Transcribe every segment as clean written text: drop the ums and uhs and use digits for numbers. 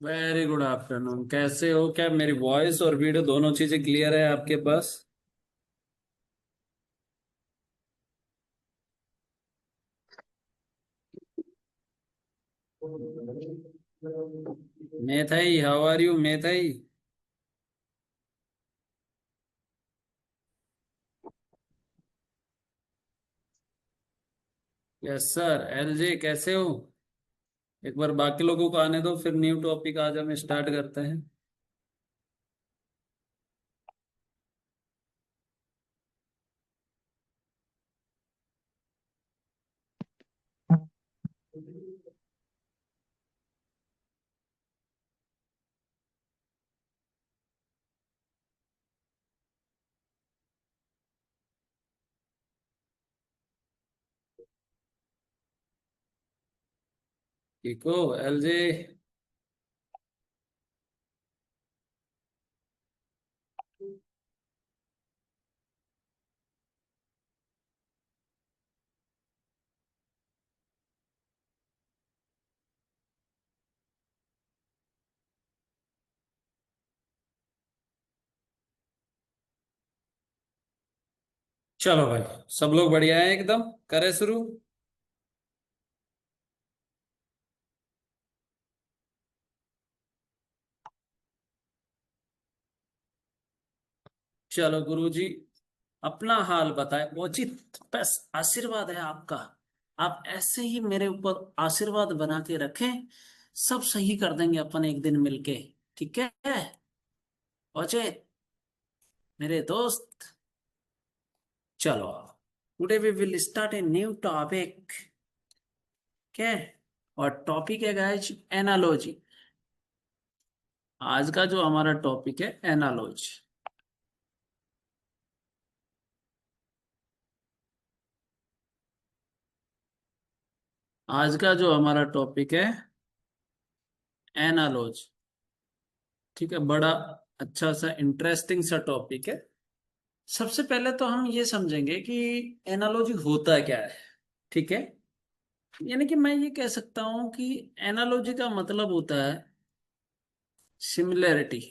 Very good afternoon. कैसे हो? क्या मेरी वॉइस और वीडियो दोनों चीजें क्लियर है आपके पास? Methai, how are you Methai? Yes sir. LJ कैसे हो? एक बार बाकी लोगों को आने दो, फिर न्यू टॉपिक आज हम स्टार्ट करते हैं। ठीक हो एलजे? चलो भाई, सब लोग बढ़िया है एकदम। करें शुरू। चलो गुरुजी, अपना हाल बताए उचित। बस आशीर्वाद है आपका। आप ऐसे ही मेरे ऊपर आशीर्वाद बना के रखें। सब सही कर देंगे अपन एक दिन मिलके। ठीक है उचित, मेरे दोस्त। चलो, today we will start a new topic. क्या? और टॉपिक है गाइस, एनालॉजी। आज का जो हमारा टॉपिक है एनालॉजी। आज का जो हमारा टॉपिक है एनालॉजी। ठीक है, बड़ा अच्छा सा इंटरेस्टिंग सा टॉपिक है। सबसे पहले तो हम ये समझेंगे कि एनालॉजी होता क्या है। ठीक है, यानी कि मैं ये कह सकता हूं कि एनालॉजी का मतलब होता है सिमिलैरिटी।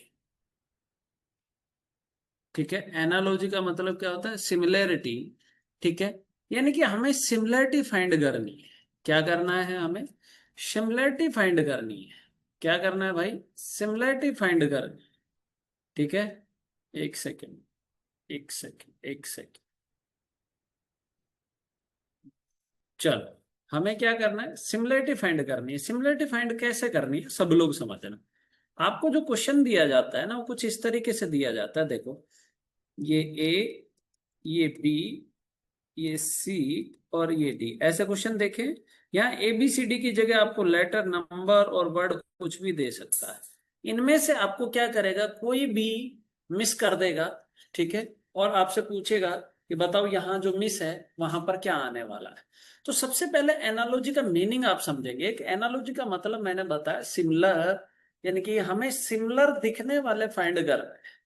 ठीक है, एनालॉजी का मतलब क्या होता है? सिमिलैरिटी। ठीक है, यानी कि हमें सिमिलैरिटी फाइंड करनी है। क्या करना है हमें? सिमिलैरिटी फाइंड करनी है। क्या करना है भाई? सिमिलैरिटी फाइंड करनी है। ठीक है, एक सेकेंड, एक सेकेंड, एक सेकेंड। चलो, हमें क्या करना है? सिमिलैरिटी फाइंड करनी है। सिमिलैरिटी फाइंड कैसे करनी है सब लोग समझना। आपको जो क्वेश्चन दिया जाता है ना, वो कुछ इस तरीके से दिया जाता है। देखो, ये ए, ये बी, ये सी और ये डी, ऐसे क्वेश्चन देखें। यहाँ ए बी सी डी की जगह आपको लेटर, नंबर और वर्ड कुछ भी दे सकता है। इनमें से आपको क्या करेगा? कोई भी मिस कर देगा। ठीक है, और आपसे पूछेगा कि बताओ यहाँ जो मिस है वहां पर क्या आने वाला है। तो सबसे पहले एनालॉजी का मीनिंग आप समझेंगे। एक एनालॉजी का मतलब मैंने बताया सिमिलर, यानी कि हमें सिमिलर दिखने वाले फाइंड करना है।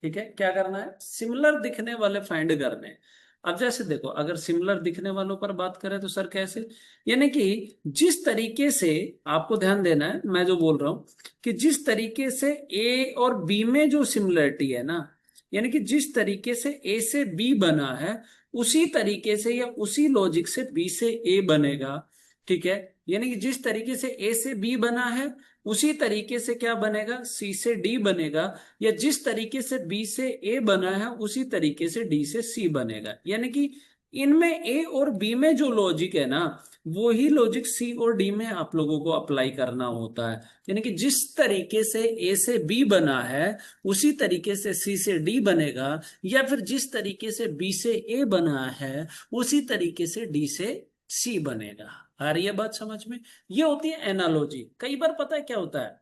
ठीक है, क्या करना है? सिमिलर दिखने वाले फाइंड करने हैं। अब जैसे देखो, अगर सिमिलर दिखने वालों पर बात करें तो सर कैसे? यानी कि जिस तरीके से, आपको ध्यान देना है मैं जो बोल रहा हूं, कि जिस तरीके से ए और बी में जो सिमिलरिटी है ना, यानी कि जिस तरीके से ए से बी बना है, उसी तरीके से या उसी लॉजिक से बी से ए बनेगा। ठीक है, यानी कि जिस तरीके से ए से बी बना है, उसी तरीके से क्या बनेगा? सी से डी बनेगा। या जिस तरीके से बी से ए बना है, उसी तरीके से डी से सी बनेगा। यानी कि इनमें ए और बी में जो लॉजिक है ना, वो ही लॉजिक सी और डी में आप लोगों को अप्लाई करना होता है। यानी कि जिस तरीके से ए से बी बना है, उसी तरीके से सी से डी बनेगा। या फिर जिस तरीके से बी से ए बना है, उसी तरीके से डी से सी बनेगा। आ रही है बात समझ में? ये होती है एनालॉजी। कई बार पता है क्या होता है,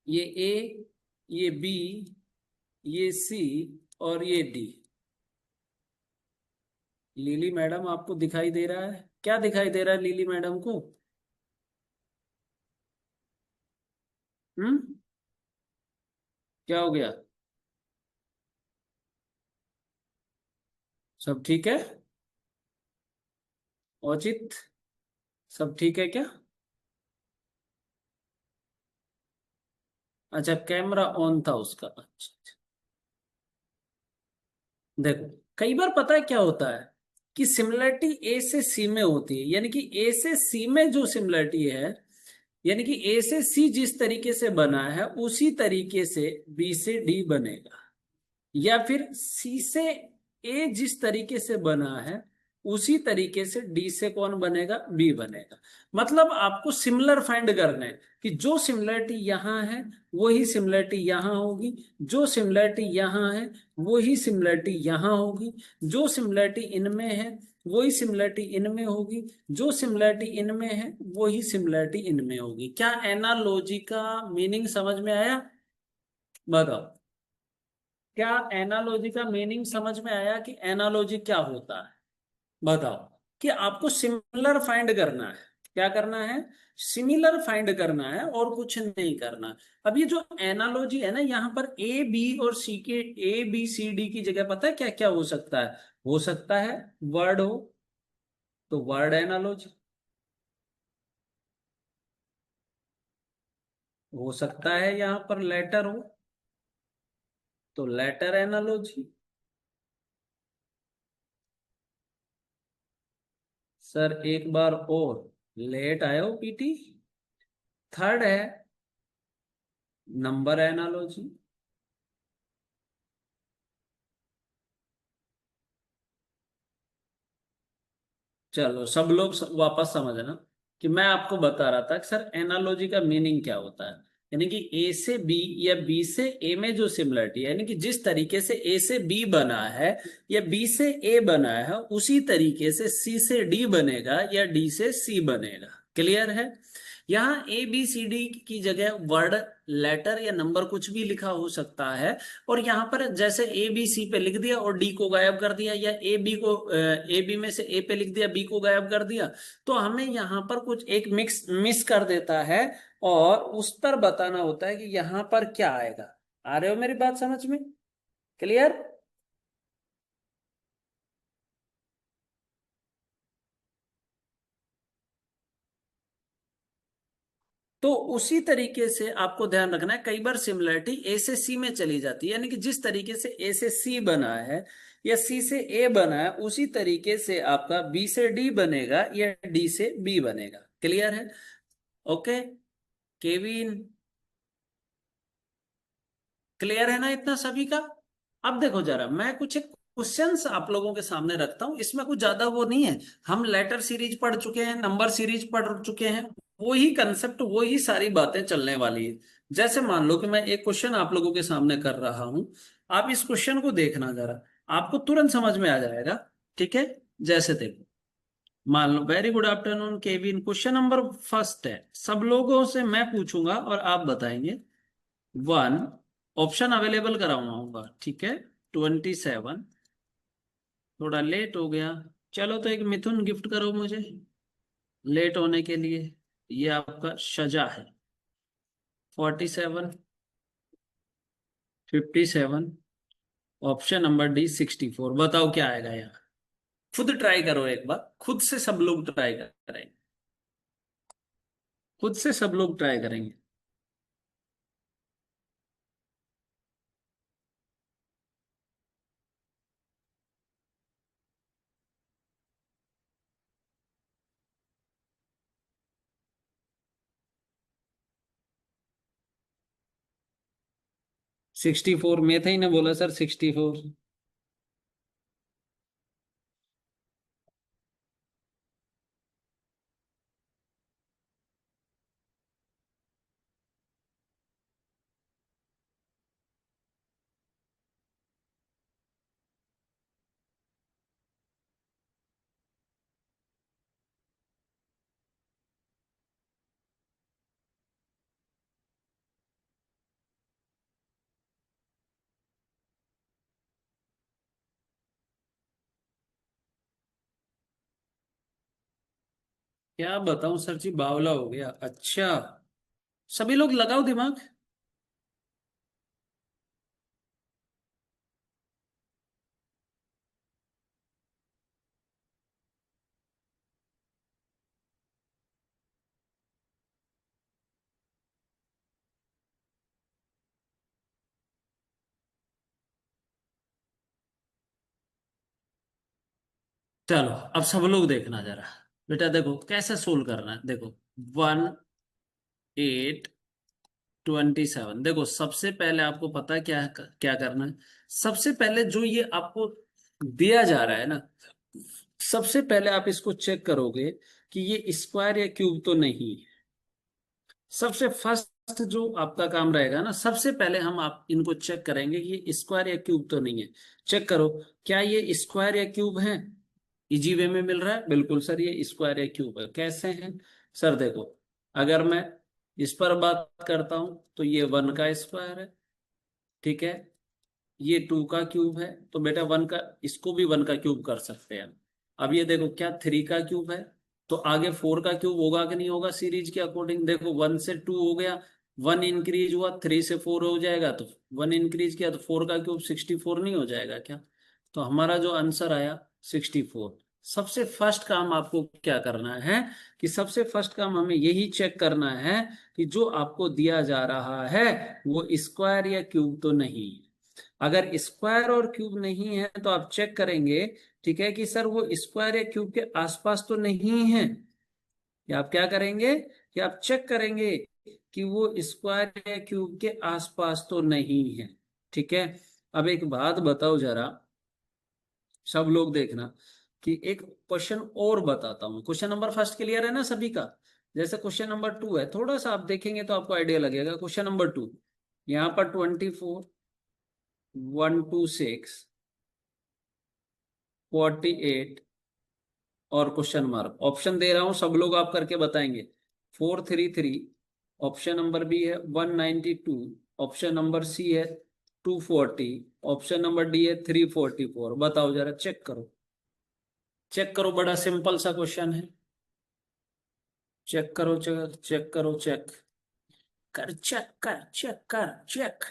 ये ए, ये बी, ये सी और ये डी। लीली मैडम आपको दिखाई दे रहा है? क्या दिखाई दे रहा है लीली मैडम को? हम्म, क्या हो गया? सब ठीक है? औचित, सब ठीक है क्या? अच्छा, कैमरा ऑन था उसका, अच्छा। देखो, कई बार पता है क्या होता है कि सिमिलरिटी ए से सी में होती है, यानी कि ए से सी में जो सिमिलरिटी है, यानी कि ए से सी जिस तरीके से बना है उसी तरीके से बी से डी बनेगा, या फिर सी से ए जिस तरीके से बना है उसी तरीके से डी से कौन बनेगा, बी बनेगा। मतलब आपको सिमिलर फाइंड करना है कि जो सिमिलरिटी यहां है वही सिमिलरिटी यहां होगी, जो सिमिलरिटी यहां है वही सिमिलरिटी यहां होगी, जो सिमिलरिटी इनमें है वही सिमिलरिटी इनमें होगी, जो सिमिलरिटी इनमें है वही सिमिलरिटी इनमें होगी। क्या एनालॉजी का मीनिंग समझ में आया? बताओ, क्या एनालॉजी का मीनिंग समझ में आया कि एनालॉजी क्या होता है? बताओ, कि आपको सिमिलर फाइंड करना है। क्या करना है? सिमिलर फाइंड करना है और कुछ नहीं करना। अब ये जो एनालॉजी है ना, यहाँ पर ए बी और सी के, ए बी सी डी की जगह पता है क्या क्या हो सकता है? हो सकता है वर्ड हो, तो वर्ड एनालॉजी। हो सकता है यहाँ पर लेटर हो, तो लेटर एनालॉजी। सर एक बार और, लेट आए हो पीटी। थर्ड है नंबर एनालॉजी। चलो सब लोग वापस समझना कि मैं आपको बता रहा था कि सर एनालॉजी का मीनिंग क्या होता है। यानी कि ए से बी या बी से ए में जो सिमिलरिटी है, यानी कि जिस तरीके से ए से बी बना है या बी से ए बना है उसी तरीके से सी से डी बनेगा या डी से सी बनेगा। क्लियर है? यहाँ ए बी सी डी की जगह वर्ड, लेटर या नंबर कुछ भी लिखा हो सकता है। और यहाँ पर जैसे ए बी सी पे लिख दिया और डी को गायब कर दिया, या ए बी को ए बी में से ए पे लिख दिया बी को गायब कर दिया, तो हमें यहाँ पर कुछ एक मिक्स मिस कर देता है और उस पर बताना होता है कि यहाँ पर क्या आएगा। आ रहे हो मेरी बात समझ में? क्लियर? तो उसी तरीके से आपको ध्यान रखना है, कई बार सिमिलरिटी ए से सी में चली जाती है, यानी कि जिस तरीके से ए से सी बना है या सी से ए बना है उसी तरीके से आपका बी से डी बनेगा या डी से बी बनेगा। क्लियर है? ओके। केविन, क्लियर है ना इतना सभी का? अब देखो जरा, मैं कुछ एक क्वेश्चंस आप लोगों के सामने रखता हूं, इसमें कुछ ज्यादा वो नहीं है। हम लेटर सीरीज पढ़ चुके हैं, नंबर सीरीज पढ़ चुके हैं, वही कंसेप्ट वही सारी बातें चलने वाली है। जैसे मान लो कि मैं एक क्वेश्चन आप लोगों के सामने कर रहा हूं, आप इस क्वेश्चन को देखना जरा, आपको तुरंत समझ में आ जाएगा। ठीक है? जैसे देखो, मान लो, very good afternoon Kevin, question number first है, सब लोगों से मैं पूछूंगा और आप बताएंगे। वन, ऑप्शन अवेलेबल कराऊंगा, ठीक है? 27, थोड़ा लेट हो गया, चलो तो एक मिथुन गिफ्ट करो मुझे लेट होने के लिए, ये आपका सजा है। 47, 57, ऑप्शन नंबर डी 64। बताओ क्या आएगा यहाँ? खुद ट्राई करो एक बार, खुद से सब लोग ट्राई करेंगे, खुद से सब लोग ट्राई करेंगे। 64 में थे ही ना, बोला सर 64। क्या बताऊं सर जी, बावला हो गया। अच्छा, सभी लोग लगाओ दिमाग। चलो अब सब लोग देखना जरा। बेटा देखो कैसे सोल्व करना है, देखो 1827। देखो सबसे पहले आपको पता है क्या क्या करना है। सबसे पहले जो ये आपको दिया जा रहा है ना, सबसे पहले आप इसको चेक करोगे कि ये स्क्वायर या क्यूब तो नहीं है। सबसे फर्स्ट जो आपका काम रहेगा ना, सबसे पहले हम आप इनको चेक करेंगे कि ये स्क्वायर या क्यूब तो नहीं है। चेक करो, क्या ये स्क्वायर या क्यूब है। इजी वे में मिल रहा है, बिल्कुल सर ये स्क्वायर या क्यूब है। कैसे है सर, देखो अगर मैं इस पर बात करता हूं तो ये 1 का स्क्वायर है, ठीक है। ये 2 का क्यूब है, तो बेटा 1 का, इसको भी 1 का क्यूब कर सकते हैं। अब ये देखो क्या 3 का क्यूब है, तो आगे 4 का क्यूब होगा कि नहीं होगा सीरीज के अकॉर्डिंग। देखो 1 से 2 हो गया, 1 इंक्रीज हुआ, 3 से 4 हो जाएगा, तो 1 इंक्रीज किया तो 4 का क्यूब 64 नहीं हो जाएगा क्या। तो हमारा जो आंसर आया 64। सबसे फर्स्ट काम आपको क्या करना है, कि सबसे फर्स्ट काम हमें यही चेक करना है कि जो आपको दिया जा रहा है वो स्क्वायर या क्यूब तो नहीं है। अगर स्क्वायर और क्यूब नहीं है तो आप चेक करेंगे, ठीक है, कि सर वो स्क्वायर या क्यूब के आसपास तो नहीं है। या आप क्या करेंगे कि आप चेक करेंगे कि वो स्क्वायर या क्यूब के आसपास तो नहीं है, ठीक है। अब एक बात बताओ जरा, सब लोग देखना, कि एक क्वेश्चन और बताता हूं। क्वेश्चन नंबर फर्स्ट क्लियर है ना सभी का। जैसे क्वेश्चन नंबर 2 है, थोड़ा सा आप देखेंगे तो आपको आइडिया लगेगा। क्वेश्चन नंबर 2, यहाँ पर 24, 126, 48 और क्वेश्चन मार्क। ऑप्शन दे रहा हूं, सब लोग आप करके बताएंगे। 433, ऑप्शन नंबर बी है 192, ऑप्शन नंबर सी है 240, ऑप्शन नंबर डी है 344। बताओ जरा, चेक करो, चेक करो, बड़ा सिंपल सा क्वेश्चन है। चेक करो, चेक चेक करो, चेक कर, चेक कर, चेक कर, चेक।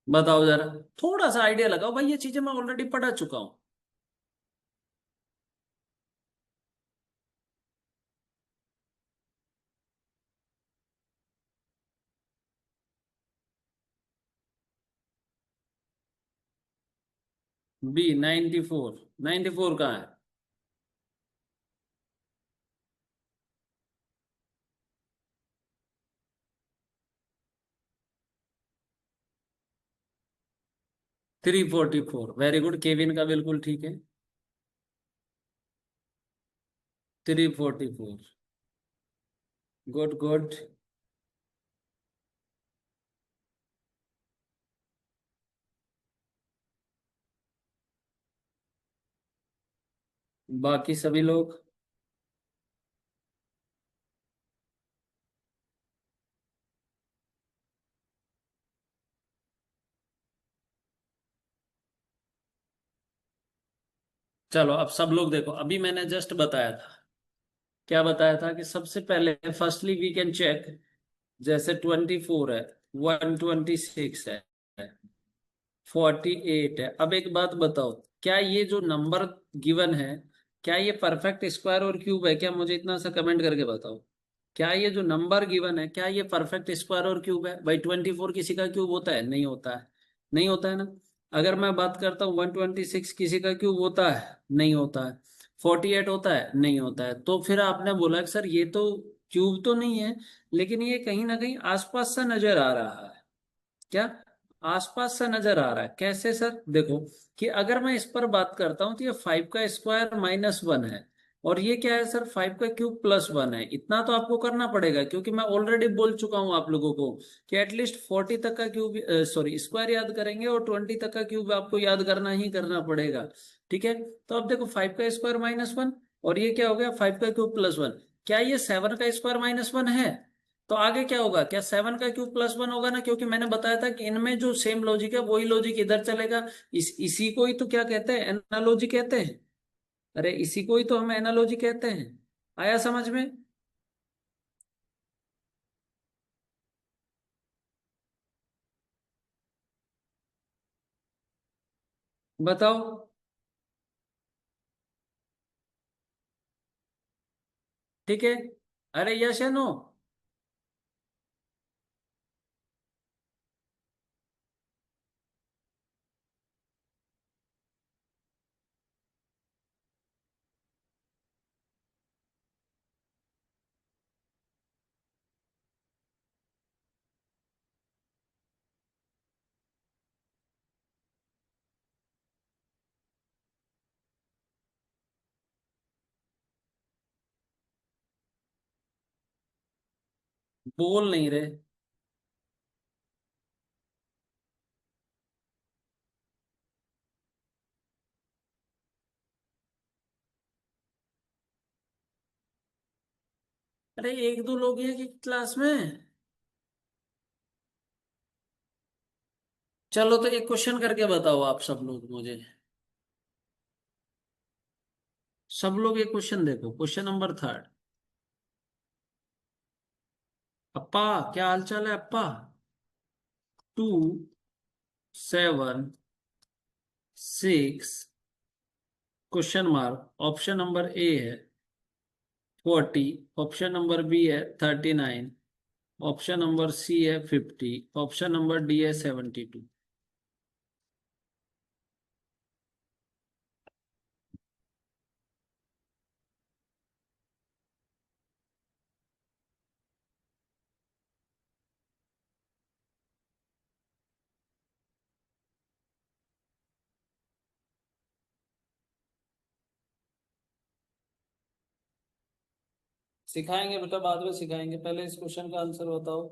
बताओ जरा, थोड़ा सा आइडिया लगाओ भाई, ये चीजें मैं ऑलरेडी पढ़ा चुका हूं। बी 94, 94 कहाँ है। 344, वेरी गुड, केविन का बिल्कुल ठीक है। 344, गुड गुड। बाकी सभी लोग। चलो अब सब लोग देखो, अभी मैंने जस्ट बताया था, क्या बताया था, कि सबसे पहले फर्स्टली वी कैन चेक, जैसे 24 है, 126 है, 48 है। अब एक बात बताओ, क्या ये जो नंबर गिवन है, क्या ये परफेक्ट स्क्वायर और क्यूब है क्या। मुझे इतना सा कमेंट करके बताओ, क्या ये जो नंबर गिवन है, क्या ये परफेक्ट स्क्वायर और क्यूब है। भाई 24 किसी का क्यूब होता है, नहीं होता है, नहीं होता है ना। अगर मैं बात करता हूँ 126 किसी का क्यूब होता है, नहीं होता है। 48 होता है, नहीं होता है। तो फिर आपने बोला कि सर ये तो क्यूब तो नहीं है, लेकिन ये कहीं ना कहीं आसपास सा नजर आ रहा है। क्या आसपास सा नजर आ रहा है, कैसे सर, देखो कि अगर मैं इस पर बात करता हूं तो ये 5 का स्क्वायर -1 है, और ये क्या है सर, 5 का क्यूब +1 है। इतना तो आपको करना पड़ेगा, क्योंकि मैं ऑलरेडी बोल चुका हूं आप लोगों को कि एटलीस्ट 40 तक का क्यूब, सॉरी स्क्वायर याद करेंगे, और 20 तक का क्यूब आपको याद करना ही करना पड़ेगा, ठीक है। तो अब देखो 5 का स्क्वायर -1, और ये क्या हो गया 5 का क्यूब +1। क्या ये 7 का स्क्वायर -1 है। तो आगे क्या होगा, क्या 7 का क्यूब +1 होगा ना, क्योंकि मैंने बताया था कि इनमें जो सेम लॉजिक है वही लॉजिक इधर चलेगा। इसी को ही तो क्या कहते हैं, एनालॉजी कहते हैं। अरे इसी को ही तो हम एनालॉजी कहते हैं। आया समझ में। बताओ, ठीक है। अरे यस या नो। बोल नहीं रहे। अरे एक दो लोग हैं कि क्लास में। चलो तो एक क्वेश्चन करके बताओ आप सब लोग मुझे। सब लोग एक क्वेश्चन देखो, क्वेश्चन नंबर थर्ड। अप्पा, क्या हाल चाल है अप्पा? 2, 7, 6, क्वेश्चन मार्क। ऑप्शन नंबर ए है 40, ऑप्शन नंबर बी है 39, ऑप्शन नंबर सी है 50, ऑप्शन नंबर डी है 72। सिखाएंगे बेटा, बाद में सिखाएंगे, पहले इस क्वेश्चन का आंसर बताओ।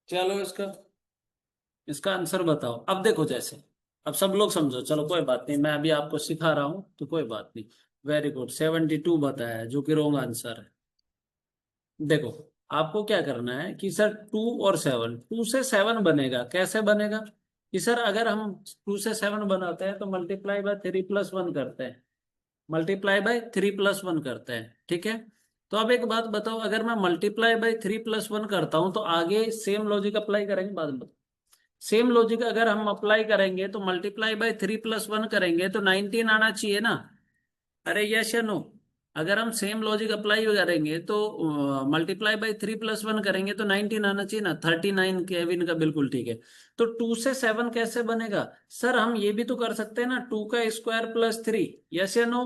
चलो इसका इसका आंसर बताओ। अब देखो जैसे, अब सब लोग समझो, चलो कोई बात नहीं, मैं अभी आपको सिखा रहा हूं तो कोई बात नहीं। वेरी गुड, 72 बताया, जो कि रॉन्ग आंसर है। देखो, आपको क्या करना है कि सर 2 और 7, 2 से 7 बनेगा, कैसे बनेगा? कि सर अगर हम 2 से 7 बनाते हैं तो मल्टीप्लाई बाय 3 + 1 करते हैं, मल्टीप्लाई बाय 3 + 1 करते हैं, ठीक है? तो अब एक बात बताओ, अगर मैं मल्टीप्लाई बाय 3 + 1 करता हूं तो आगे सेम लॉजिक अप्लाई करेंगे बाद में? सेम लॉजिक अगर हम अप्लाई करेंगे तो मल्टीप्लाई बाय 3 + 1 करेंगे तो 19 आना चाहिए ना। अरे यस या नो? अगर हम सेम लॉजिक अप्लाई करेंगे तो मल्टीप्लाई बाय 3 + 1 करेंगे तो 19 आना चाहिए ना। 39 केविन का बिल्कुल ठीक है। तो 2 से 7 कैसे बनेगा? सर हम ये भी तो कर सकते हैं ना, 2 का स्क्वायर + 3। यस या नो?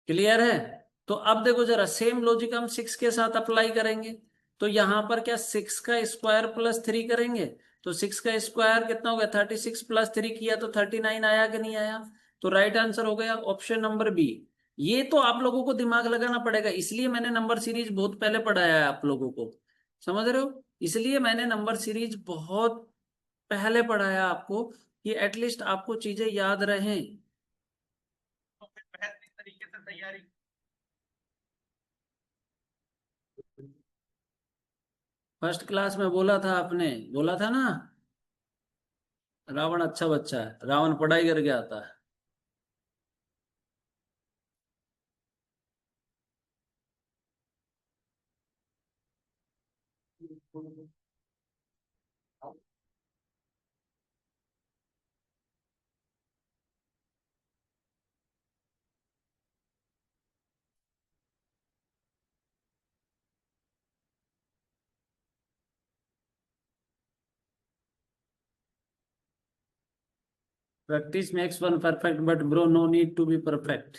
क्लियर है? तो अब देखो जरा, सेम लॉजिक हम 6 के साथ अप्लाई करेंगे। तो यहां पर क्या 6 का स्क्वायर + 3 करेंगे? तो 6 का स्क्वायर कितना हो गया? 36 + 3 किया तो 39 आया कि नहीं आया? तो राइट आंसर हो गया ऑप्शन नंबर बी। ये तो आप लोगों को दिमाग लगाना पड़ेगा, इसलिए मैंने नंबर सीरीज बहुत पहले पढ़ाया है आप लोगों को। समझ रहे हो? इसलिए मैंने नंबर सीरीज बहुत पहले पढ़ाया आपको, कि एटलीस्ट आपको चीजें याद रहें। तो फिर बेहतरीन तरीके से तैयारी। फर्स्ट क्लास में बोला था आपने, बोला था ना। रावण अच्छा बच्चा है, रावण पढ़ाई करके आता है। Practice makes one perfect, but bro no need to be perfect.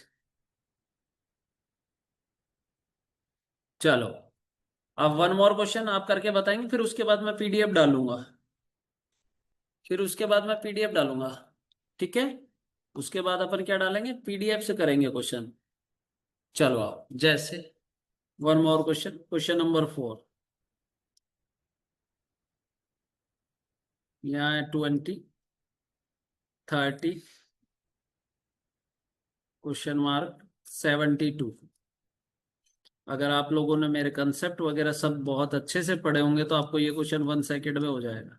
चलो, अब वन मोर क्वेश्चन आप करके बताएंगे, फिर उसके बाद मैं पीडीएफ डालूंगा। फिर उसके बाद मैं पीडीएफ डालूंगा, ठीक है? उसके बाद अपन क्या डालेंगे? पीडीएफ से करेंगे क्वेश्चन। चलो आओ जैसे। One more question, question number 4। यहाँ है 20, 30, क्वेश्चन मार्क 72। अगर आप लोगों ने मेरे कंसेप्ट वगैरह सब बहुत अच्छे से पढ़े होंगे तो आपको ये क्वेश्चन 1 सेकेंड में हो जाएगा।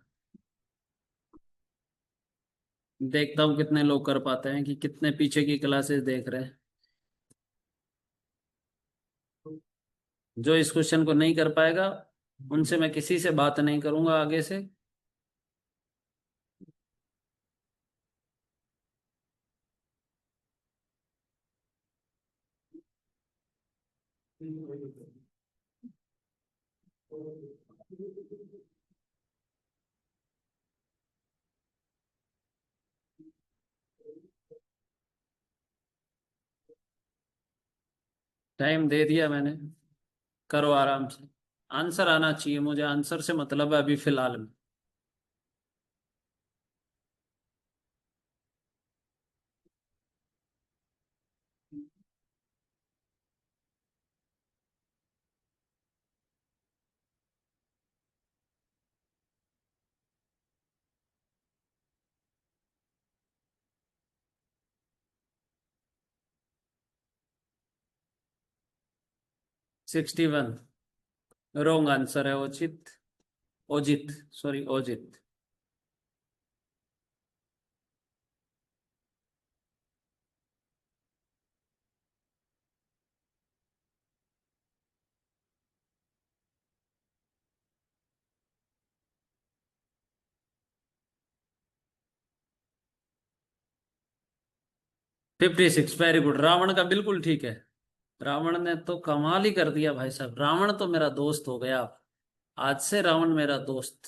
देखता हूँ कितने लोग कर पाते हैं, कि कितने पीछे की क्लासेस देख रहे हैं। जो इस क्वेश्चन को नहीं कर पाएगा उनसे मैं किसी से बात नहीं करूंगा आगे से। टाइम दे दिया मैंने, करो आराम से। आंसर आना चाहिए, मुझे आंसर से मतलब है अभी फिलहाल में। सिक्सटी वन रॉन्ग आंसर है, Ochit, Ojit, sorry Ojit. 56, very good. Ravan का बिल्कुल ठीक है। रावण ने तो कमाल ही कर दिया भाई साहब, रावण तो मेरा दोस्त हो गया। आज से रावण मेरा दोस्त।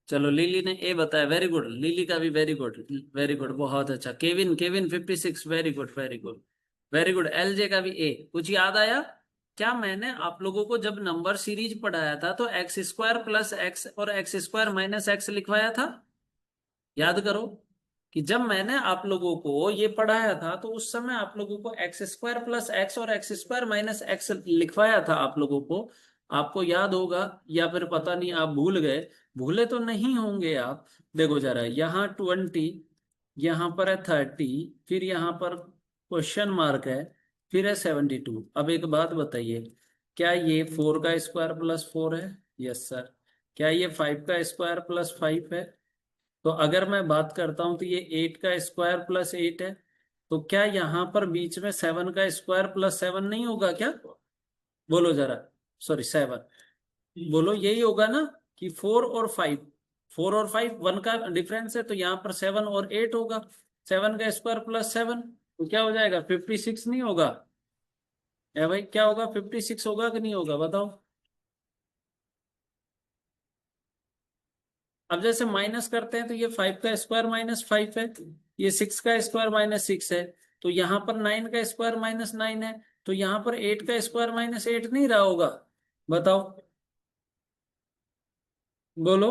चलो लिली ने ए बताया, वेरी गुड। लिली का भी वेरी गुड, वेरी गुड, बहुत अच्छा। Kevin, Kevin 56, very good, very good, very good. LJ का भी ए। कुछ याद आया क्या? मैंने आप लोगों को जब नंबर सीरीज पढ़ाया था तो एक्स स्क्वायर प्लस एक्स और एक्स स्क्वायर माइनस एक्स लिखवाया था, याद करो। कि जब मैंने आप लोगों को ये पढ़ाया था तो उस समय आप लोगों को एक्स स्क्वायर प्लस एक्स और एक्स स्क्वायर माइनस एक्स लिखवाया था आप लोगों को। आपको याद होगा या फिर पता नहीं आप भूल गए। भूले तो नहीं होंगे आप। देखो जरा, यहाँ 20, यहाँ पर है 30, फिर यहाँ पर क्वेश्चन मार्क है, फिर है 72। अब एक बात बताइए, क्या ये 4 का स्क्वायर प्लस 4 है? Yes sir. क्या ये 5 का स्क्वायर प्लस 5 है? तो अगर मैं बात करता हूं तो ये 8 का स्क्वायर प्लस 8 है। तो क्या यहाँ पर बीच में 7 का स्क्वायर प्लस 7 नहीं होगा क्या? बोलो जरा। सॉरी 7। बोलो यही होगा ना, कि 4 और 5, 4 और 5 1 का डिफरेंस है, तो यहाँ पर 7 और 8 होगा। 7 का स्क्वायर प्लस 7, तो क्या हो जाएगा? 56 नहीं होगा? है भाई, क्या होगा? 56 होगा कि नहीं होगा, बताओ। अब जैसे माइनस करते हैं तो ये 5 का स्क्वायर माइनस 5 है, ये 6 का स्क्वायर माइनस 6 है, तो यहाँ पर 9 का स्क्वायर माइनस 9 है, तो यहाँ पर 8 का स्क्वायर माइनस 8 नहीं रहा होगा? बताओ, बोलो।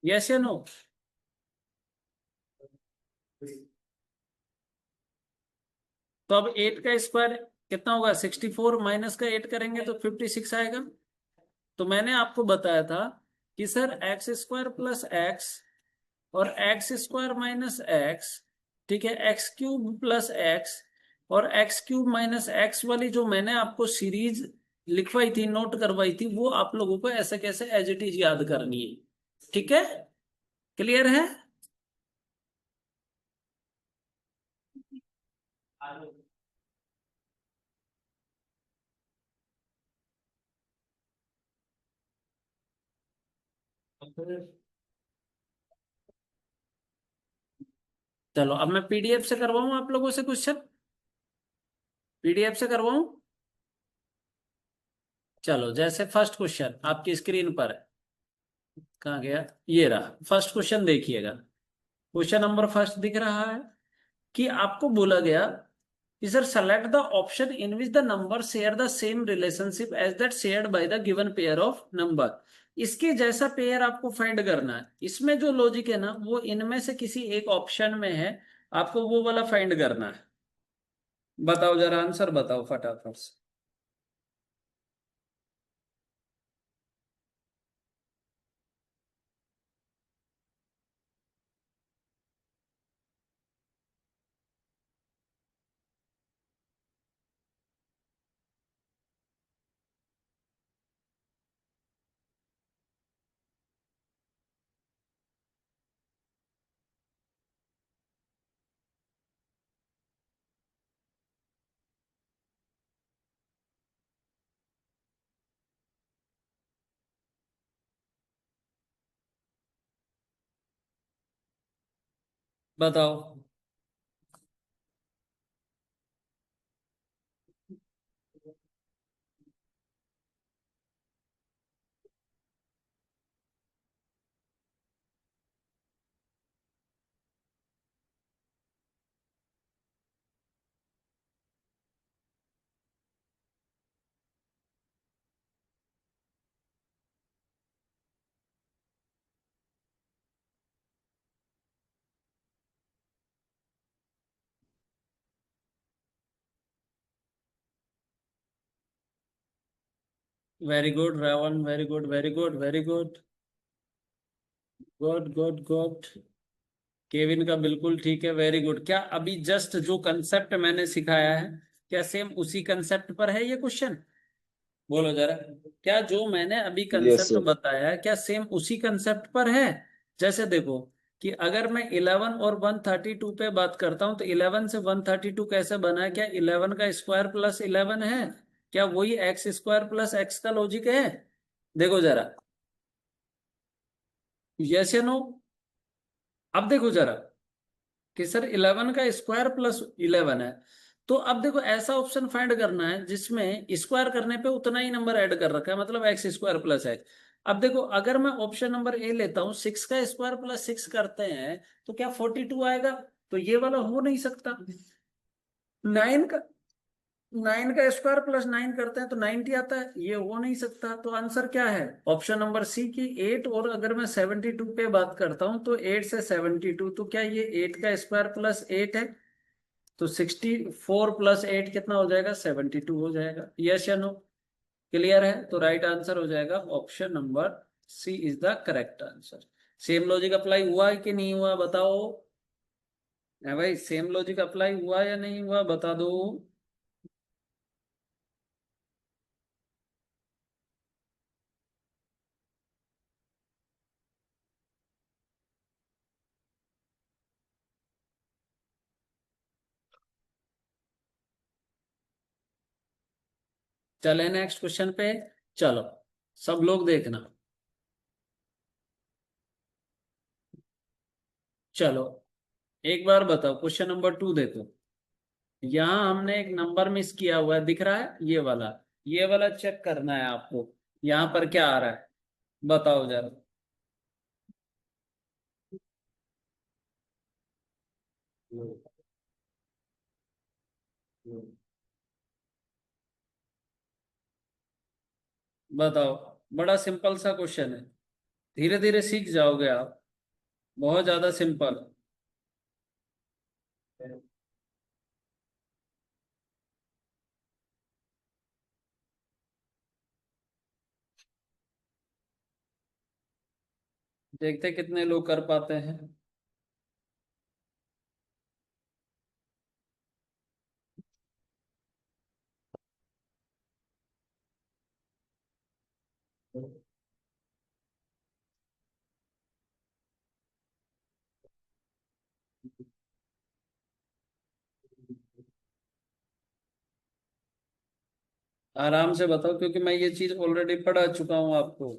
यस या नो? तो अब 8 का स्क्वायर कितना होगा? 64, माइनस का 8 करेंगे तो 56 आएगा। तो मैंने आपको बताया था कि sir x square plus x और एक्स स्क्वायर माइनस एक्स, ठीक है, एक्स क्यूब प्लस एक्स और एक्स क्यूब माइनस एक्स वाली जो मैंने आपको सीरीज लिखवाई थी, नोट करवाई थी, वो आप लोगों को ऐसे कैसे एज इट इज याद करनी है। ठीक है, क्लियर है? चलो अब मैं पीडीएफ से करवाऊं आप लोगों से क्वेश्चन, पीडीएफ से करवाऊं। चलो, जैसे फर्स्ट क्वेश्चन आपकी स्क्रीन पर है, कहाँ गया? ये रहा फर्स्ट क्वेश्चन, देखिएगा। क्वेश्चन नंबर फर्स्ट दिख रहा है कि आपको बोला गया कि sir select the option in which the number share the same relationship as that shared by the given pair of number. इसके जैसा पेयर आपको फाइंड करना है। इसमें जो लॉजिक है ना, वो इनमें से किसी एक ऑप्शन में है आपको वो वाला फाइंड करना है। बताओ जरा, आंसर बताओ फटाफट से। बताओ। Very good Ravan, very good, very good, very good. Good good good. Kevin का बिल्कुल ठीक है, वेरी गुड। क्या अभी जस्ट जो कंसेप्ट मैंने सिखाया है, क्या सेम उसी कंसेप्ट पर है ये क्वेश्चन? बोलो जरा। क्या जो मैंने अभी यस कंसेप्ट सर। बताया है, क्या सेम उसी कंसेप्ट पर है? जैसे देखो, कि अगर मैं 11 और 132 पे बात करता हूं, तो 11 से 132 कैसे बना है? क्या 11 का स्क्वायर प्लस 11 है? क्या वही एक्स स्क्वायर प्लस एक्स का लॉजिक है? देखो जरा। यस या नो? अब देखो जरा, कि सर 11 का स्क्वायर प्लस 11 है। तो अब देखो, ऐसा ऑप्शन फाइंड करना है जिसमें स्क्वायर करने पे उतना ही नंबर ऐड कर रखा है, मतलब एक्स स्क्वायर प्लस एक्स। अब देखो, अगर मैं ऑप्शन नंबर ए लेता हूं, 6 का स्क्वायर प्लस 6 करते हैं, तो क्या 42 आएगा? तो ये वाला हो नहीं सकता। 9 का 9 का स्क्वायर प्लस 9 करते हैं तो 90 आता है, ये हो नहीं सकता। तो आंसर क्या है? ऑप्शन नंबर सी की 8। और अगर मैं 72 पे बात करता हूं, तो 8 से 72, तो क्या ये 8 का स्क्वायर प्लस 8 है? तो 64 प्लस 8 कितना हो जाएगा? 72 हो जाएगा। यस या नो? क्लियर है? तो राइट आंसर हो जाएगा option number C is the correct answer. Same logic apply हुआ है कि नहीं हुआ, बताओ। है भाई, सेम लॉजिक अप्लाई हुआ या नहीं हुआ, बता दो। चले नेक्स्ट क्वेश्चन पे। चलो, सब लोग देखना। चलो, एक बार बताओ, क्वेश्चन नंबर 2 देखो। यहाँ हमने एक नंबर मिस किया हुआ है, दिख रहा है ये वाला चेक करना है आपको। यहाँ पर क्या आ रहा है, बताओ जरा। बताओ। बड़ा सिंपल सा क्वेश्चन है, धीरे धीरे सीख जाओगे आप। बहुत ज्यादा सिंपल। देखते कितने लोग कर पाते हैं। आराम से बताओ, क्योंकि मैं ये चीज ऑलरेडी पढ़ा चुका हूं आपको।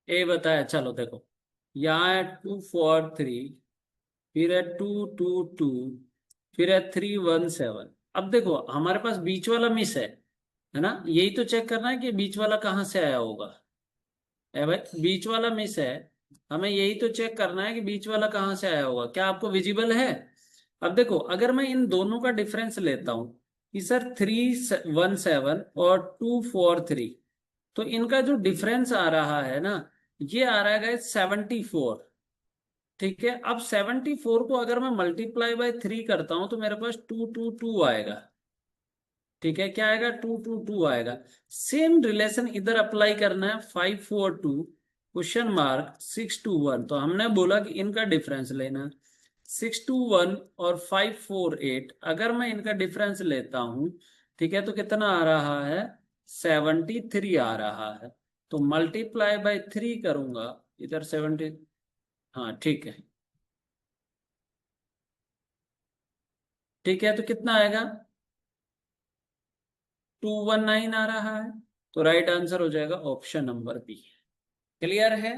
ए बताया, चलो देखो, यहाँ है 243, फिर है 222, फिर है 317। अब देखो हमारे पास बीच वाला मिस है ना, यही तो चेक करना है कि बीच वाला कहाँ से आया होगा। है भाई, बीच वाला मिस है, हमें यही तो चेक करना है कि बीच वाला कहाँ से आया होगा। क्या आपको विजिबल है? अब देखो, अगर मैं इन दोनों का डिफरेंस लेता हूं कि सर 317 और 243, तो इनका जो डिफरेंस आ रहा है ना, ये आ रहा है 74। ठीक है, अब 74 को अगर मैं मल्टीप्लाई बाय 3 करता हूं तो मेरे पास 222 आएगा। ठीक है, क्या आएगा? 222 आएगा। सेम रिलेशन इधर अप्लाई करना है, 542 क्वेश्चन मार्क 621। तो हमने बोला कि इनका डिफरेंस लेना है। 621 और 548, अगर मैं इनका डिफरेंस लेता हूं, ठीक है, तो कितना आ रहा है? 73 आ रहा है। तो मल्टीप्लाई बाय 3 करूंगा, इधर 70। हाँ ठीक है। ठीक है, तो कितना आएगा? 219 आ रहा है। तो राइट आंसर हो जाएगा ऑप्शन नंबर बी। क्लियर है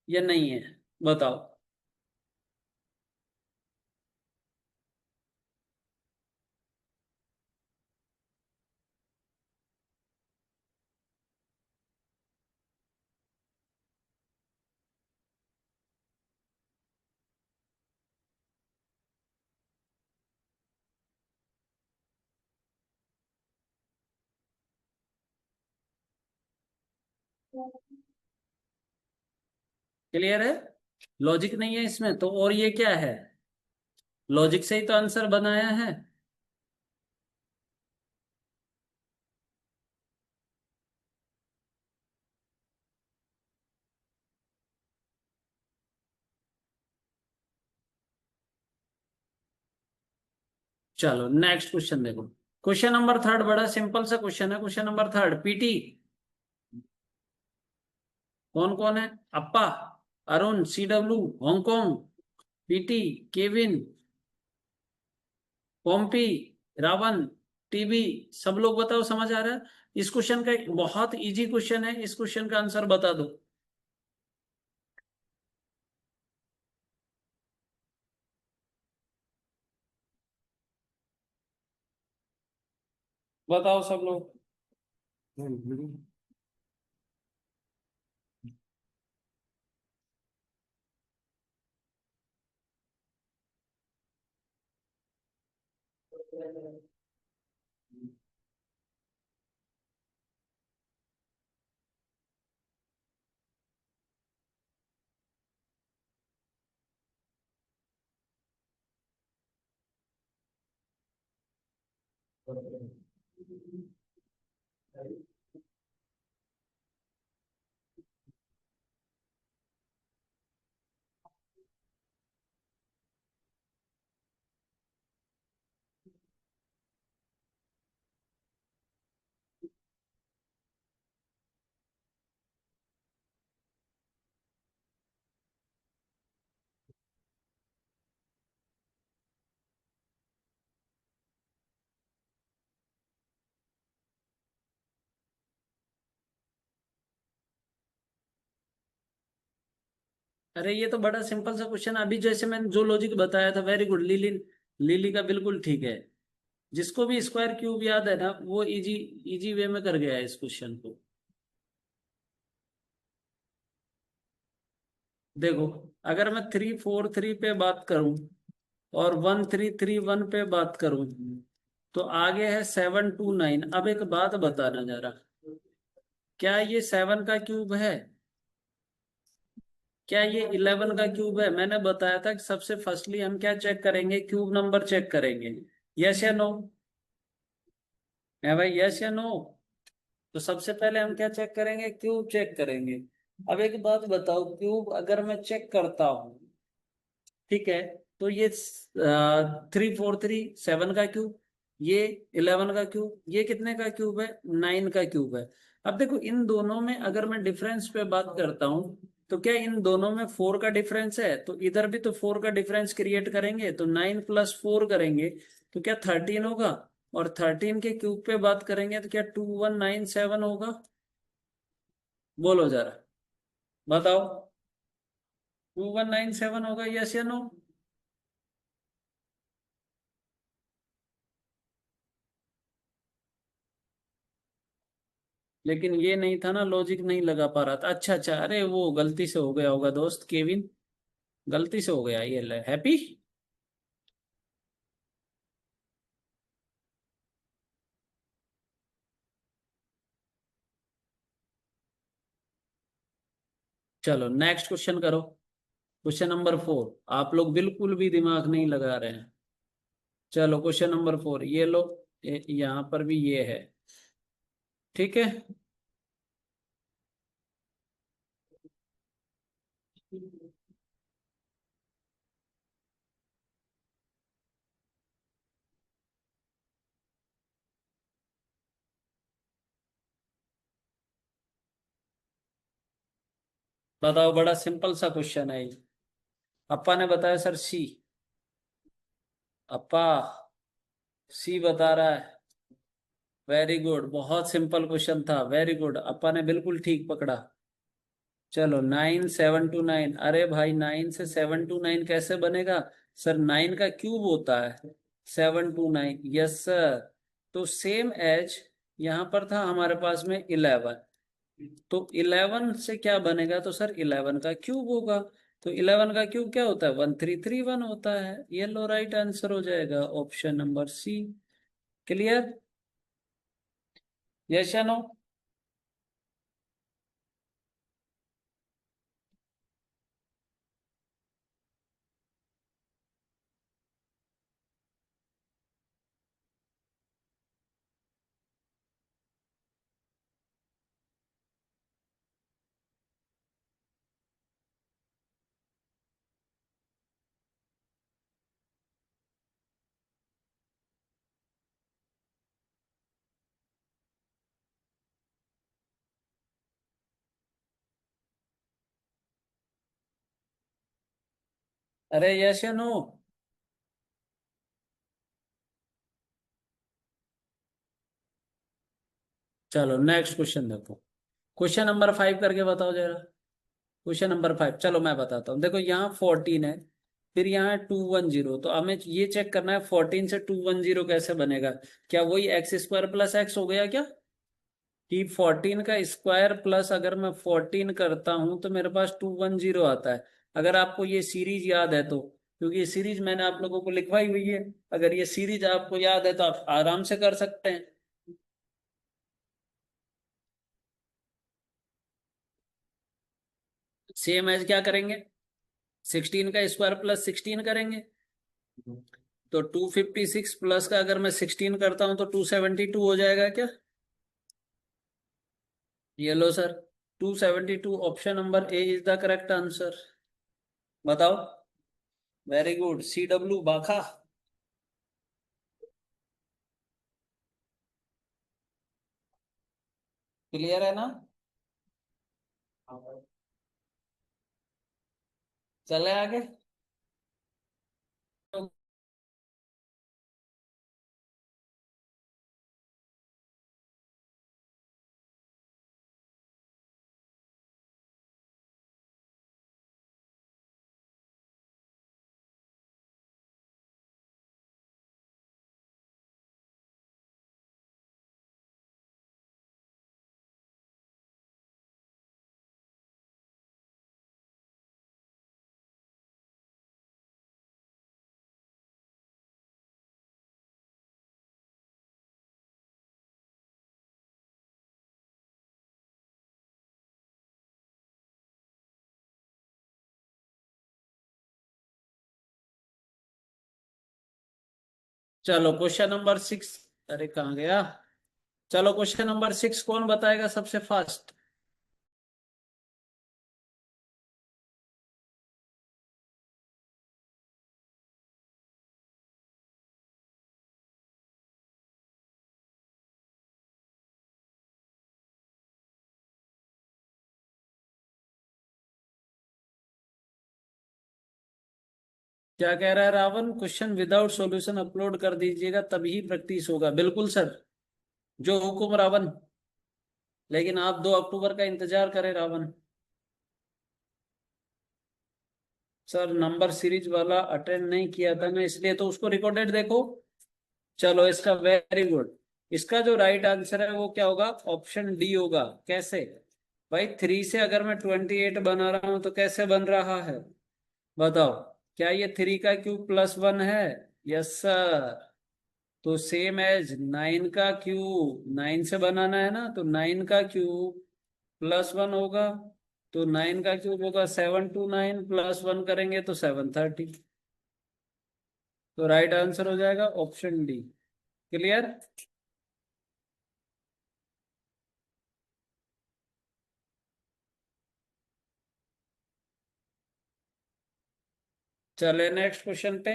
या नहीं है? बताओ। क्लियर है? लॉजिक नहीं है इसमें तो, और ये क्या है? लॉजिक से ही तो आंसर बनाया है। चलो नेक्स्ट क्वेश्चन देखो। क्वेश्चन नंबर थर्ड बड़ा सिंपल सा क्वेश्चन है। क्वेश्चन नंबर थर्ड, पीटी कौन कौन है? Appa, Arun, CW, Hong Kong, PT, Kevin, Pompy, Ravan, TB. सब लोग बताओ, समझ आ रहा है? इस क्वेश्चन का एक बहुत इजी क्वेश्चन है, इस क्वेश्चन का आंसर बता दो। बताओ सब लोग। अरे ये तो बड़ा सिंपल सा क्वेश्चन, अभी जैसे मैंने जो लॉजिक बताया था, वेरी गुड लिली। लिली का बिल्कुल ठीक है। जिसको भी स्क्वायर क्यूब याद है ना, वो इजी इजी वे में कर गया है इस क्वेश्चन को। देखो, अगर मैं 343 पे बात करूं और 1331 पे बात करूं, तो आगे है 729। अब एक बात बताना जरा, क्या ये 7 का क्यूब है? क्या ये 11 का क्यूब है? मैंने बताया था कि सबसे फर्स्टली हम क्या चेक करेंगे? क्यूब नंबर चेक करेंगे। यस या नो? है भाई, यस या नो? तो सबसे पहले हम क्या चेक करेंगे? क्यूब चेक करेंगे। अब एक बात बताओ, क्यूब अगर मैं चेक करता हूं, ठीक है, तो ये 343 7 का क्यूब, ये 11 का क्यूब, ये कितने का क्यूब है? 9 का क्यूब है। अब देखो, इन दोनों में अगर मैं डिफरेंस पे बात करता हूं, तो क्या इन दोनों में 4 का डिफरेंस है? तो इधर भी तो 4 का डिफरेंस क्रिएट करेंगे, तो 9 + 4 करेंगे, तो क्या 13 होगा? और 13 के क्यूब पे बात करेंगे तो क्या 2197 होगा? बोलो जरा, बताओ 2197 होगा, यस या नो? लेकिन ये नहीं था ना, लॉजिक नहीं लगा पा रहा था। अच्छा अच्छा, अरे वो गलती से हो गया होगा दोस्त केविन, गलती से हो गया। ये ले हैप्पी। चलो नेक्स्ट क्वेश्चन करो। Question number 4। आप लोग बिल्कुल भी दिमाग नहीं लगा रहे हैं। चलो क्वेश्चन नंबर 4, ये लो। यहाँ पर भी ये है। ठीक है। बताओ, बड़ा सिंपल सा क्वेश्चन है ये। अप्पा ने बताया सर सी। अप्पा सी बता रहा है। वेरी गुड, बहुत सिंपल क्वेश्चन था, वेरी गुड, अप्पा ने बिल्कुल ठीक पकड़ा। चलो 9729, अरे भाई 9 से 729 कैसे बनेगा? सर 9 का क्यूब होता है 729, यस सर। तो सेम एज यहाँ पर था हमारे पास में 11। तो 11 से क्या बनेगा? तो सर 11 का क्यूब होगा। तो 11 का क्यूब क्या होता है? 1331 होता है। ये लो, राइट आंसर हो जाएगा option number C. Clear? Yes या नो? अरे यस या नो? चलो नेक्स्ट क्वेश्चन देखो। क्वेश्चन नंबर 5 करके बताओ जरा। क्वेश्चन नंबर 5, चलो मैं बताता हूँ। देखो यहाँ 14 है, फिर यहाँ 210। तो हमें ये चेक करना है 14 से 210 कैसे बनेगा। क्या वही एक्स स्क्वायर प्लस एक्स हो गया क्या? कि 14 का स्क्वायर प्लस अगर मैं 14 करता हूं तो मेरे पास 210 आता है। अगर आपको ये सीरीज याद है तो, क्योंकि ये सीरीज मैंने आप लोगों को लिखवाई हुई है। अगर ये सीरीज आपको याद है तो आप आराम से कर सकते हैं। सेम एज क्या करेंगे? 16 का स्क्वायर प्लस 16 करेंगे। तो 256 प्लस का अगर मैं 16 करता हूं तो 272 हो जाएगा क्या? ये लो sir, 272, option number A is the correct answer. बताओ। वेरी गुड, सी डब्ल्यू बाखा। क्लियर है ना? चले आगे। चलो क्वेश्चन नंबर 6। अरे कहाँ गया? चलो क्वेश्चन नंबर 6 कौन बताएगा सबसे फास्ट? क्या कह रहा है Ravan? Question without solution upload कर दीजिएगा तभी प्रैक्टिस होगा। बिल्कुल सर, जो हुकुम रावण। लेकिन आप 2 अक्टूबर का इंतजार करें रावण। सर नंबर सीरीज वाला अटेंड नहीं किया था मैं, इसलिए तो उसको रिकॉर्डेड देखो। चलो इसका वेरी गुड। इसका जो राइट आंसर है वो क्या होगा, ऑप्शन डी होगा। कैसे भाई, 3 से अगर मैं 28 बना रहा हूं तो कैसे बन रहा है, बताओ। क्या ये 3 का क्यूब प्लस 1 है? Yes sir. तो सेम एज 9 का क्यूब, 9 से बनाना है ना, तो 9 का क्यूब प्लस 1 होगा। तो 9 का क्यूब होगा 729, प्लस 1 करेंगे तो 730। तो राइट आंसर हो जाएगा ऑप्शन डी। क्लियर। चले नेक्स्ट क्वेश्चन पे।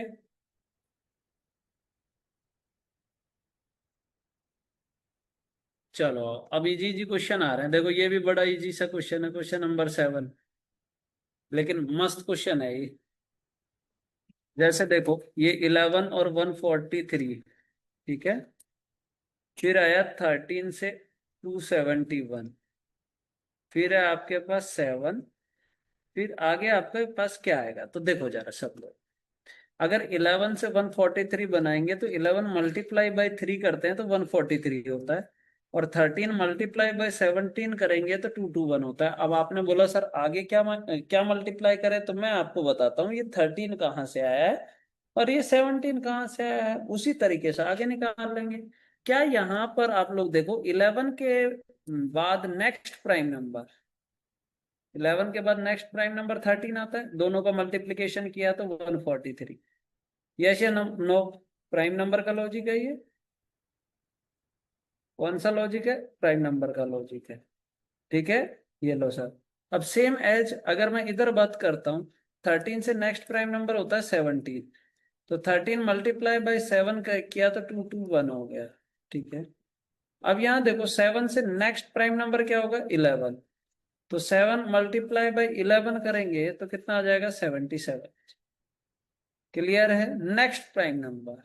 चलो अब इजी इजी क्वेश्चन आ रहे हैं, देखो ये भी बड़ा इजी सा क्वेश्चन है, क्वेश्चन नंबर 7। लेकिन मस्त क्वेश्चन है ये। जैसे देखो ये 11 और 143, ठीक है। फिर आया 13 से 271। फिर है आपके पास 7। फिर आगे आपके पास क्या आएगा, तो देखो जरा सब लोग। अगर 11 से 143 बनाएंगे तो 11 मल्टीप्लाई बाई 3 करते हैं तो 143 होता है। और 13 मल्टीप्लाई बाई 17 करेंगे तो 221 होता है। अब आपने बोला सर आगे क्या क्या मल्टीप्लाई करें, तो मैं आपको बताता हूँ ये 13 कहाँ से आया है और ये 17 कहाँ से आया है, उसी तरीके से आगे निकाल लेंगे। क्या यहाँ पर आप लोग देखो 11 के बाद नेक्स्ट प्राइम नंबर, 11 के बाद नेक्स्ट प्राइम नंबर 13 आता है, दोनों का मल्टीप्लीकेशन किया तो 143। यस या नो? नो। प्राइम नंबर का लॉजिक है ये। कौन सा लॉजिक है? प्राइम नंबर का लॉजिक है। ठीक है। ये लो सर। अब सेम एज अगर मैं इधर बात करता हूँ, 13 से नेक्स्ट प्राइम नंबर होता है 17। तो 13 मल्टीप्लाई बाई 7 किया तो 221 हो गया। ठीक है। अब यहाँ देखो 7 से नेक्स्ट प्राइम नंबर क्या होगा, 11। तो 7 मल्टीप्लाई बाई 11 करेंगे तो कितना आ जाएगा, 77। क्लियर है। Next prime number,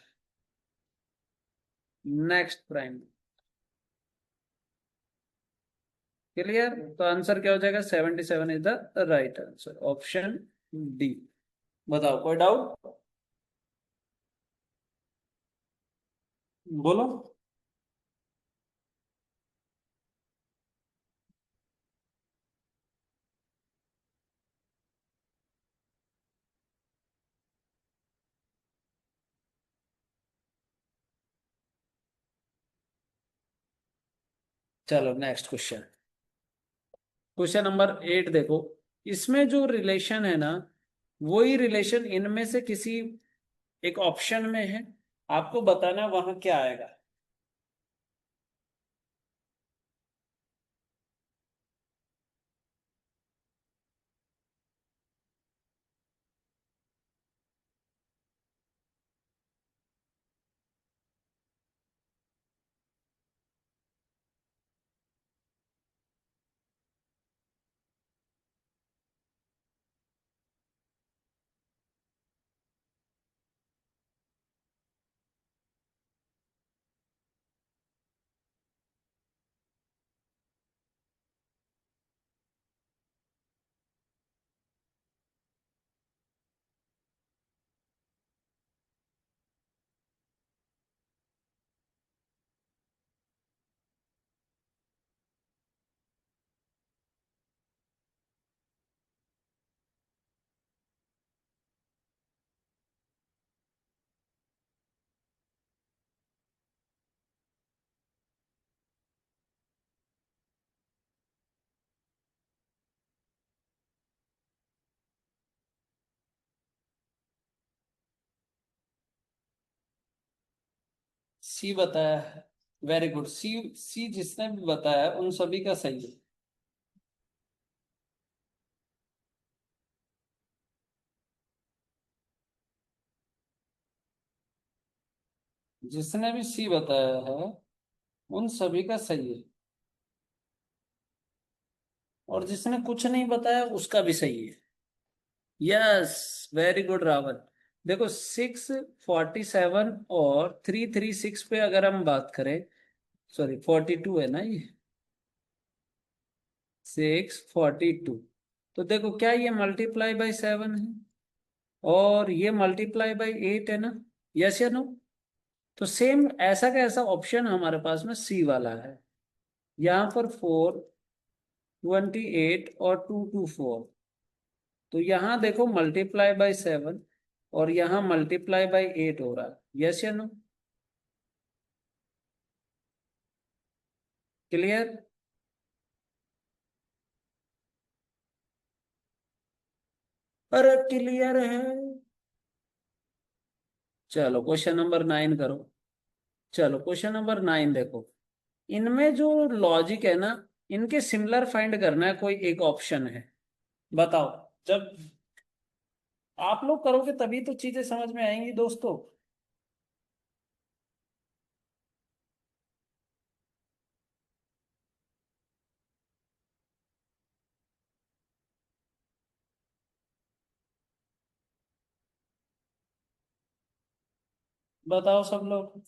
next prime. Clear. तो आंसर क्या हो जाएगा, 77 is the right answer, option D. बताओ कोई डाउट? बोलो। चलो नेक्स्ट क्वेश्चन। क्वेश्चन नंबर 8 देखो। इसमें जो रिलेशन है ना, वही रिलेशन इनमें से किसी एक ऑप्शन में है। आपको बताना वहां क्या आएगा। सी बताया है। Very good. सी सी जिसने भी बताया है, उन सभी का सही है। जिसने भी सी बताया है उन सभी का सही है। और जिसने कुछ नहीं बताया उसका भी सही है। यस। Very good Rawal. देखो 647 और 336 पे अगर हम बात करें, सॉरी 42 है ना ये, 642। तो देखो क्या ये मल्टीप्लाई बाई 7 है? और ये मल्टीप्लाई बाई 8 है ना, यस या नो। तो सेम ऐसा का ऐसा ऑप्शन हमारे पास में सी वाला है। यहाँ पर 4, 28 और 2 2 4। तो यहाँ देखो मल्टीप्लाई बाई 7 और यहाँ मल्टीप्लाई बाई 8 हो रहा है, यस या नो। क्लियर। अरे क्लियर है। चलो क्वेश्चन नंबर 9 करो। चलो क्वेश्चन नंबर 9 देखो। इनमें जो लॉजिक है ना, इनके सिमिलर फाइंड करना है, कोई एक ऑप्शन है। बताओ। जब आप लोग करोगे तभी तो चीजें समझ में आएंगी दोस्तों। बताओ सब लोग।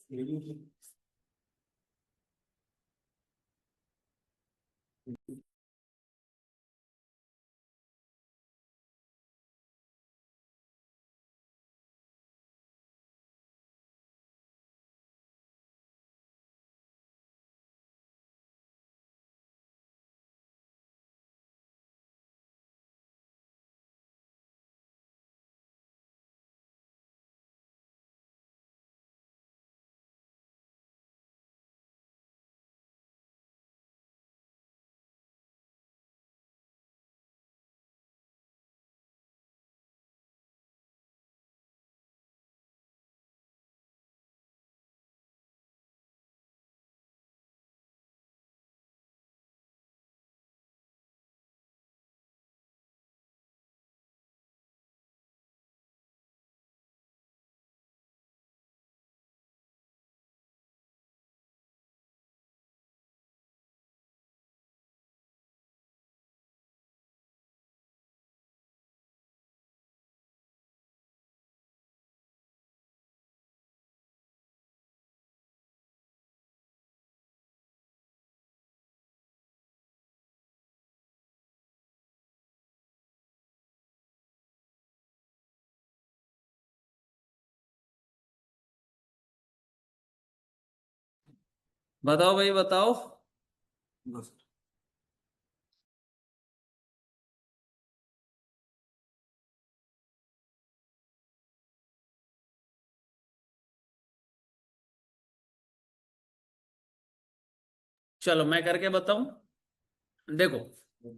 बताओ भाई बताओ। बस। चलो मैं करके बताऊं। देखो,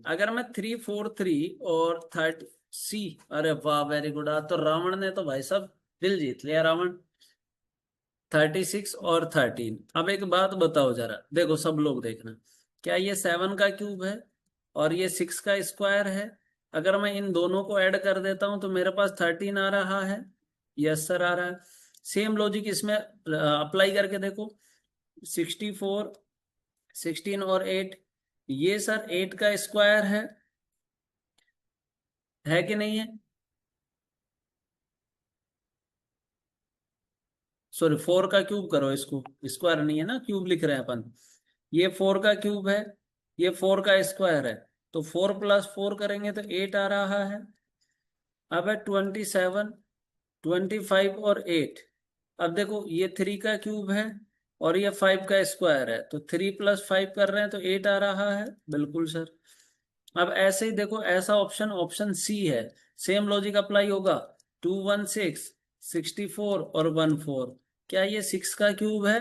अगर मैं 3 4 3 और 30 सी। अरे वाह वेरी गुड। आज तो रावण ने तो भाई साहब दिल जीत लिया, रावण। 36 और 13। अब एक बात बताओ जरा, देखो सब लोग देखना। क्या ये 7 का क्यूब है और ये 6 का स्क्वायर है? अगर मैं इन दोनों को ऐड कर देता हूं तो मेरे पास 13 आ रहा है। यस सर आ रहा है। सेम लॉजिक इसमें अप्लाई करके देखो। 64, 16 और 8। ये सर 8 का स्क्वायर है कि नहीं है? सॉरी, 4 का क्यूब करो इसको। स्क्वायर नहीं है ना, क्यूब लिख रहे हैं अपन। ये 4 का क्यूब है, ये 4 का स्क्वायर है। तो 4 + 4 करेंगे तो 8 आ रहा है। अब है 27, 25 और 8। अब देखो ये 3 का क्यूब है और ये 5 का स्क्वायर है, तो 3 + 5 कर रहे हैं तो 8 आ रहा है। बिल्कुल सर। अब ऐसे ही देखो, ऐसा ऑप्शन ऑप्शन सी है। सेम लॉजिक अप्लाई होगा। 2 1 6, 64 और 14। क्या ये 6 का क्यूब है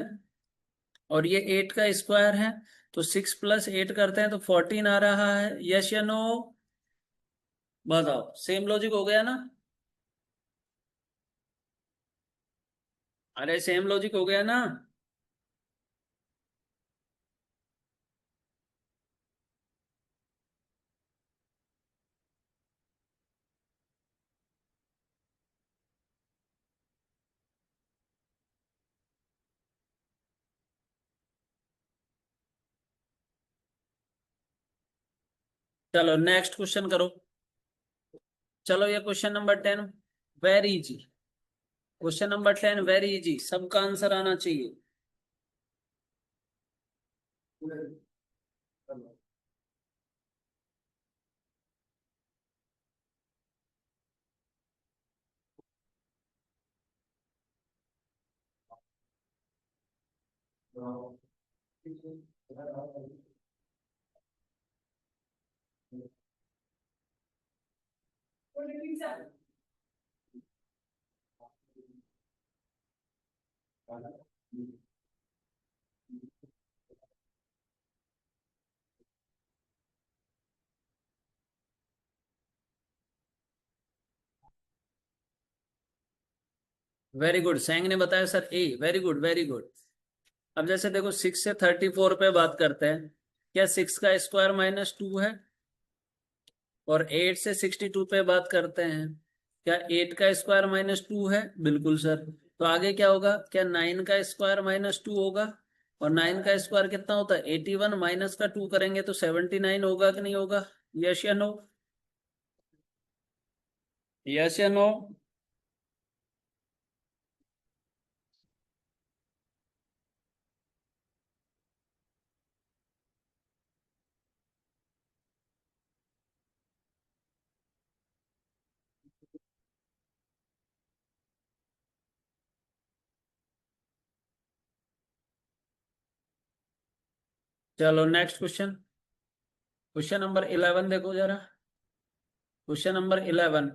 और ये 8 का स्क्वायर है? तो 6 + 8 करते हैं तो 14 आ रहा है। यस या नो? बताओ, सेम लॉजिक हो गया ना? अरे सेम लॉजिक हो गया ना? चलो नेक्स्ट क्वेश्चन करो। चलो ये question number 10 very easy. Question number 10 very easy, सबका आंसर आना चाहिए। वेरी गुड, सैंग ने बताया सर ए, वेरी गुड वेरी गुड। अब जैसे देखो 6 से 34 पे बात करते हैं, क्या 6 का स्क्वायर -2 है? और 8 से 62 पे बात करते हैं, क्या 8 का स्क्वायर -2 है? बिल्कुल सर। तो आगे क्या होगा, क्या 9 का स्क्वायर -2 होगा? और 9 का स्क्वायर कितना होता है? 81, माइनस का 2 करेंगे तो 79 होगा कि नहीं होगा? यस या नो? यस या नो? चलो नेक्स्ट क्वेश्चन। क्वेश्चन नंबर 11 देखो जरा। Question number 11।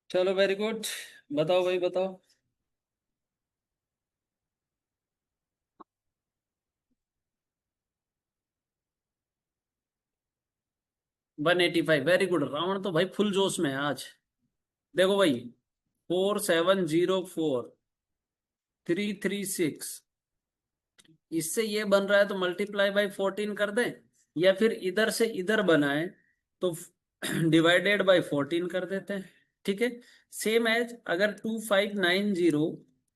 चलो वेरी गुड। बताओ भाई बताओ। 185, वेरी गुड। रावण तो भाई फुल जोश में है आज। देखो भाई, 4704 336, इससे ये बन रहा है तो मल्टीप्लाई बाय 14 कर दें, या फिर इधर से इधर बनाए तो डिवाइडेड बाय 14 कर देते हैं। ठीक है। सेम एज अगर 2590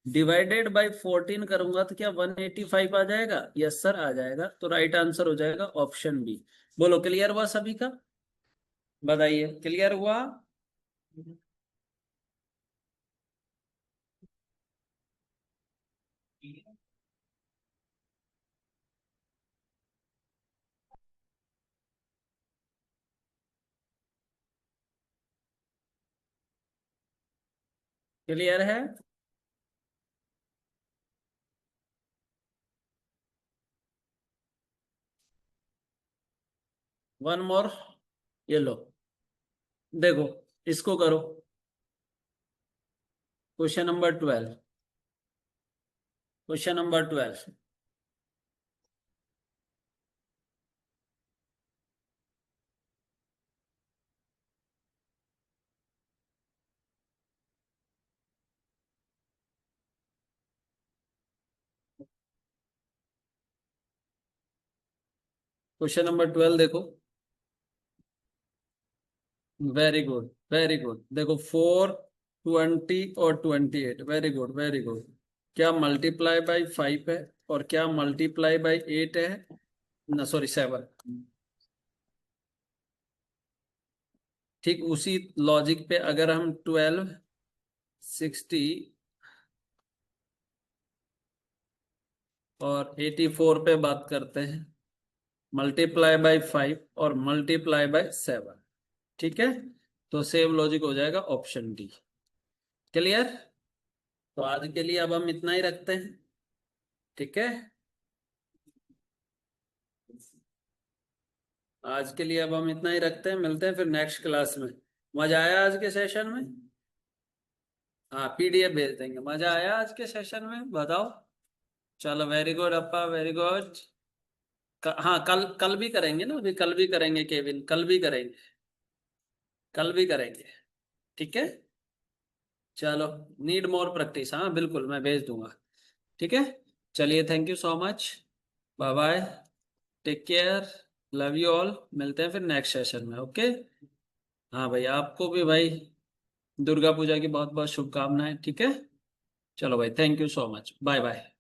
डिवाइडेड बाय 14 करूंगा तो क्या 185 आ जाएगा? यस सर आ जाएगा। तो राइट आंसर हो जाएगा ऑप्शन बी। बोलो क्लियर हुआ सभी का? बताइए क्लियर हुआ? क्लियर है? One more. ये लो, देखो इसको करो। Question number 12। Question number 12। Question number 12 देखो। Very good very good. देखो 4, 20 और 28, वेरी गुड वेरी गुड। क्या मल्टीप्लाई बाई 5 है और क्या मल्टीप्लाई बाई 8 है? ना सॉरी 7। ठीक उसी लॉजिक पे अगर हम 12, 60 और 84 पे बात करते हैं, मल्टीप्लाई बाई 5 और मल्टीप्लाई बाई 7। ठीक है। तो सेम लॉजिक हो जाएगा ऑप्शन डी। क्लियर? तो आज के लिए अब हम इतना ही रखते हैं। ठीक है। आज के लिए अब हम इतना ही रखते हैं, मिलते हैं फिर नेक्स्ट क्लास में। मजा आया आज के सेशन में? हाँ पीडीएफ भेज देंगे। मजा आया आज के सेशन में बताओ? चलो वेरी गुड अप्पा, वेरी गुड। हाँ कल कल भी करेंगे ना, अभी कल भी करेंगे केविन, कल भी करेंगे। कल भी करेंगे। ठीक है। चलो, नीड मोर प्रैक्टिस, हाँ बिल्कुल मैं भेज दूंगा। ठीक है, चलिए, thank you so much, bye bye, take care, love you all, मिलते हैं फिर नेक्स्ट सेशन में, ओके। हाँ भाई, आपको भी भाई दुर्गा पूजा की बहुत बहुत शुभकामनाएं, ठीक है। चलो भाई, thank you so much, bye bye.